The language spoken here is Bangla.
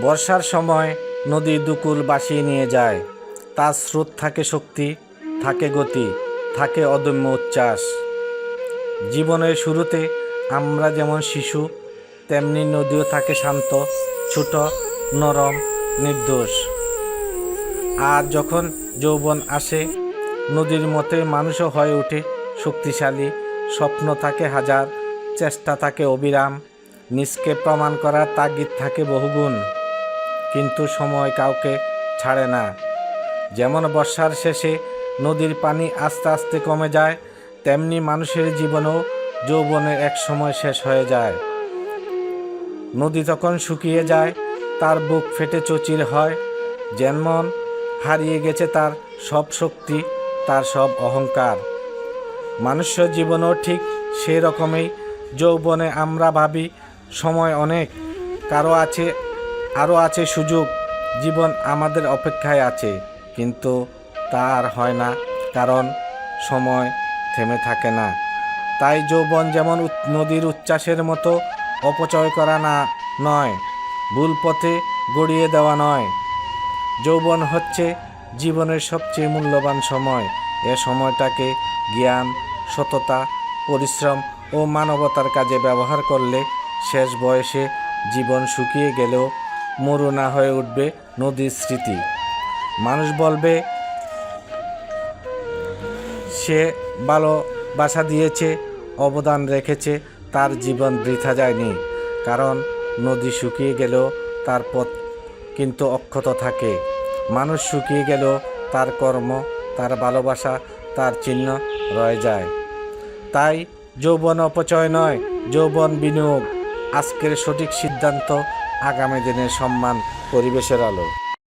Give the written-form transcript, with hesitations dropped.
বর্ষার সময় নদী দুকুল ভাসিয়ে নিয়ে যায়। তার স্রোত থাকে শক্তি, থাকে গতি, থাকে অদম্য উচ্ছ্বাস। জীবনের শুরুতে আমরা যেমন শিশু, তেমনি নদীও থাকে শান্ত, ছোট, নরম, নির্দোষ। আর যখন যৌবন আসে, নদীর মতে মানুষও হয়ে ওঠে শক্তিশালী। স্বপ্ন থাকে হাজার, চেষ্টা থাকে অবিরাম, নিজকে প্রমাণ করার তাগিদ থাকে বহুগুণ। কিন্তু সময় কাউকে ছাড়ে না। যেমন বর্ষার শেষে নদীর পানি আস্তে আস্তে কমে যায়, তেমনি মানুষের জীবনেও যৌবনের এক সময় শেষ হয়ে যায়। নদী তখন শুকিয়ে যায়, তার বুক ফেটে চচির হয়, যেমন হারিয়ে গেছে তার সব শক্তি, তার সব অহংকার। মানুষ্য জীবনও ঠিক সেই রকমই। যৌবনে আমরা ভাবি সময় অনেক, আরও আছে সুযোগ, জীবন আমাদের অপেক্ষায় আছে। কিন্তু তা আর হয় না, কারণ সময় থেমে থাকে না। তাই যৌবন যেমন নদীর উচ্ছ্বাসের মতো অপচয় করা নয়, ভুল পথে গড়িয়ে দেওয়া নয়। যৌবন হচ্ছে জীবনের সবচেয়ে মূল্যবান সময়। এ সময়টাকে জ্ঞান, সততা, পরিশ্রম ও মানবতার কাজে ব্যবহার করলে শেষ বয়সে জীবন শুকিয়ে গেলেও মরু না হয়ে উঠবে নদীর স্মৃতি। মানুষ বলবে সে ভালোবাসা দিয়েছে, অবদান রেখেছে, তার জীবন বৃথা যায়নি। কারণ নদী শুকিয়ে গেলেও তার পথ কিন্তু অক্ষত থাকে। মানুষ শুকিয়ে গেলেও তার কর্ম, তার ভালোবাসা, তার চিহ্ন রয়ে যায়। তাই যৌবন অপচয় নয়, যৌবন বিনিয়োগ। আজকের সঠিক সিদ্ধান্ত আগামী দিনের সম্মান, পরিবেশের আলো।